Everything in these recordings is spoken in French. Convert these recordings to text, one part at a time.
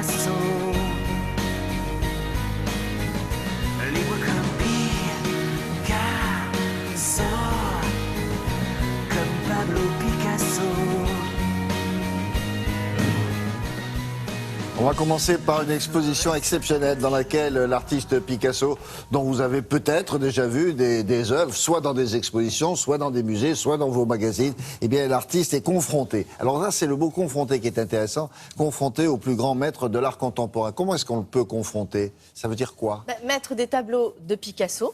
Picasso. Libre comme Picasso, comme Pablo Picasso. On va commencer par une exposition exceptionnelle dans laquelle l'artiste Picasso, dont vous avez peut-être déjà vu des œuvres, soit dans des expositions, soit dans des musées, soit dans vos magazines, eh bien l'artiste est confronté. Alors là, c'est le mot confronté qui est intéressant, confronté au plus grand maître de l'art contemporain. Comment est-ce qu'on le peut confronter? Ça veut dire quoi? Mettre des tableaux de Picasso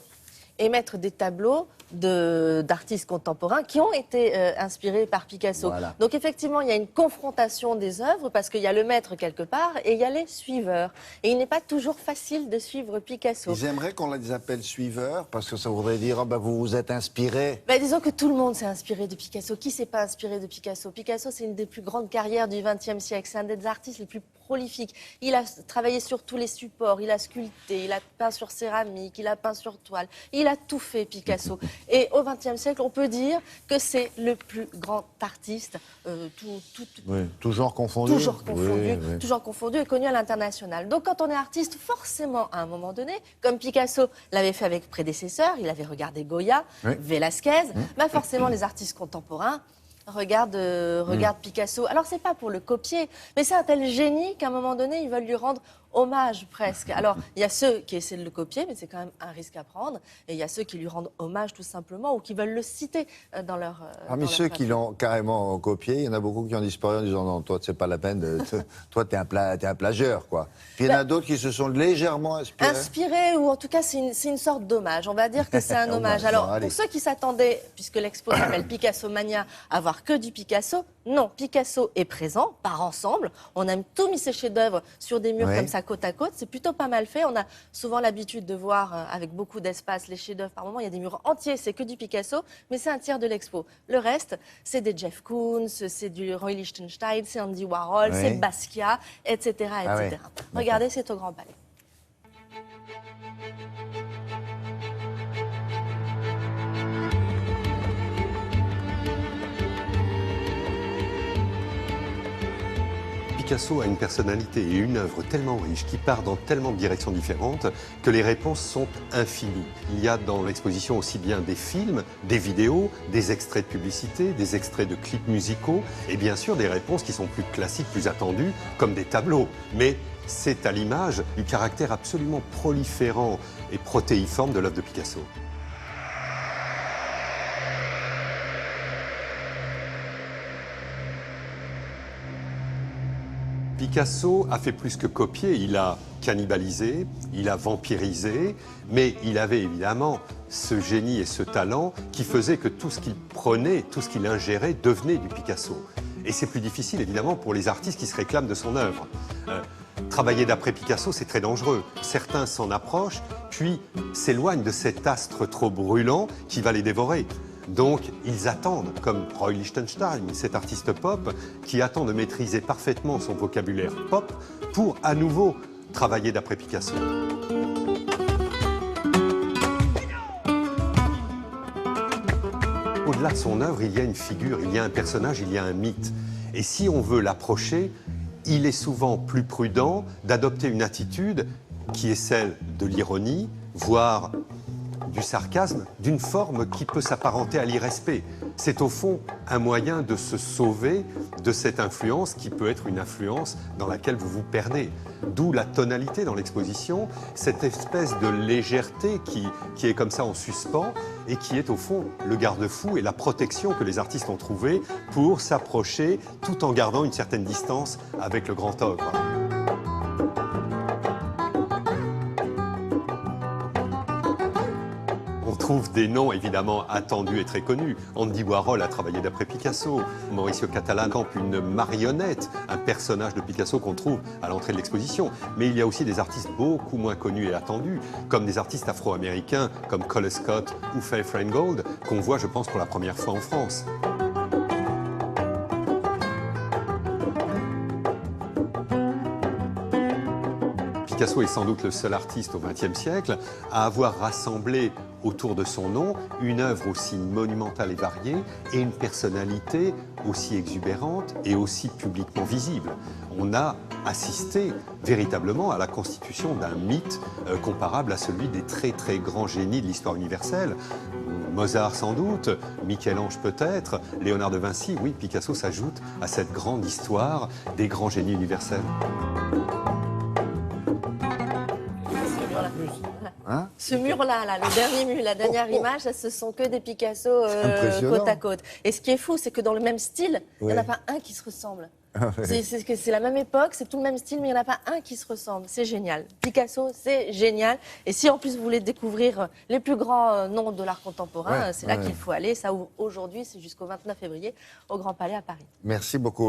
et mettre des tableaux d'artistes contemporains qui ont été inspirés par Picasso. Voilà. Donc effectivement, il y a une confrontation des œuvres parce qu'il y a le maître quelque part et il y a les suiveurs. Et il n'est pas toujours facile de suivre Picasso. J'aimerais qu'on les appelle suiveurs parce que ça voudrait dire vous vous êtes inspiré. Disons que tout le monde s'est inspiré de Picasso. Qui s'est pas inspiré de Picasso? Picasso, c'est une des plus grandes carrières du XXe siècle. C'est un des artistes les plus prolifiques. Il a travaillé sur tous les supports, il a sculpté, il a peint sur céramique, il a peint sur toile. Il a tout fait, Picasso. Et au XXe siècle, on peut dire que c'est le plus grand artiste, Tout genre confondu. Toujours confondu et connu à l'international. Donc quand on est artiste, forcément, à un moment donné, comme Picasso l'avait fait avec prédécesseurs, il avait regardé Goya, Velázquez, forcément les artistes contemporains regardent Picasso. Alors c'est pas pour le copier, mais c'est un tel génie qu'à un moment donné, ils veulent lui rendre hommage presque. Alors, il y a ceux qui essaient de le copier, mais c'est quand même un risque à prendre. Et il y a ceux qui lui rendent hommage tout simplement ou qui veulent le citer dans leur... Parmi ceux qui l'ont carrément copié, il y en a beaucoup qui ont disparu en disant non, toi, c'est pas la peine, toi, t'es un plagieur, quoi. Puis il y en a d'autres qui se sont légèrement inspirés. Inspirés, ou en tout cas, c'est une sorte d'hommage. On va dire que c'est un hommage. Alors, pour ceux qui s'attendaient, puisque l'expo s'appelle Picasso Mania, à voir que du Picasso, non, Picasso est présent, par ensemble. On a tout mis ses chefs-d'œuvre sur des murs comme ça, côte à côte. C'est plutôt pas mal fait. On a souvent l'habitude de voir, avec beaucoup d'espace, les chefs-d'œuvre. Par moment, il y a des murs entiers, c'est que du Picasso, mais c'est un tiers de l'expo. Le reste, c'est des Jeff Koons, c'est du Roy Lichtenstein, c'est Andy Warhol, c'est Basquiat, etc. etc. Regardez, c'est au Grand Palais. Picasso a une personnalité et une œuvre tellement riche qui part dans tellement de directions différentes que les réponses sont infinies. Il y a dans l'exposition aussi bien des films, des vidéos, des extraits de publicité, des extraits de clips musicaux et bien sûr des réponses qui sont plus classiques, plus attendues, comme des tableaux. Mais c'est à l'image du caractère absolument proliférant et protéiforme de l'œuvre de Picasso. Picasso a fait plus que copier, il a cannibalisé, il a vampirisé, mais il avait évidemment ce génie et ce talent qui faisait que tout ce qu'il prenait, tout ce qu'il ingérait devenait du Picasso. Et c'est plus difficile évidemment pour les artistes qui se réclament de son œuvre. Travailler d'après Picasso, c'est très dangereux. Certains s'en approchent, puis s'éloignent de cet astre trop brûlant qui va les dévorer. Donc, ils attendent, comme Roy Lichtenstein, cet artiste pop, qui attend de maîtriser parfaitement son vocabulaire pop pour, à nouveau, travailler d'après Picasso. Au-delà de son œuvre, il y a une figure, il y a un personnage, il y a un mythe. Et si on veut l'approcher, il est souvent plus prudent d'adopter une attitude qui est celle de l'ironie, voire du sarcasme, d'une forme qui peut s'apparenter à l'irrespect. C'est au fond un moyen de se sauver de cette influence qui peut être une influence dans laquelle vous vous perdez. D'où la tonalité dans l'exposition, cette espèce de légèreté qui est comme ça en suspens et qui est au fond le garde-fou et la protection que les artistes ont trouvé pour s'approcher tout en gardant une certaine distance avec le grand œuvre. On trouve des noms évidemment attendus et très connus. Andy Warhol a travaillé d'après Picasso. Mauricio Catalan campe une marionnette, un personnage de Picasso qu'on trouve à l'entrée de l'exposition. Mais il y a aussi des artistes beaucoup moins connus et attendus, comme des artistes afro-américains comme Cole Scott ou Faye Feingold, qu'on voit, je pense, pour la première fois en France. Picasso est sans doute le seul artiste au XXe siècle à avoir rassemblé autour de son nom une œuvre aussi monumentale et variée et une personnalité aussi exubérante et aussi publiquement visible. On a assisté véritablement à la constitution d'un mythe comparable à celui des très très grands génies de l'histoire universelle. Mozart sans doute, Michel-Ange peut-être, Léonard de Vinci, oui, Picasso s'ajoute à cette grande histoire des grands génies universels. Hein? Ce mur-là, là, le dernier mur, la dernière image, ça, ce sont que des Picasso Impressionnant. côte à côte. Et ce qui est fou, c'est que dans le même style, il n'y en a Ouais. pas un qui se ressemble. Ah ouais. C'est la même époque, c'est tout le même style, mais il n'y en a pas un qui se ressemble. C'est génial. Picasso, c'est génial. Et si en plus vous voulez découvrir les plus grands noms de l'art contemporain, Ouais, c'est là ouais. qu'il faut aller. Ça ouvre aujourd'hui, c'est jusqu'au 29 février au Grand Palais à Paris. Merci beaucoup.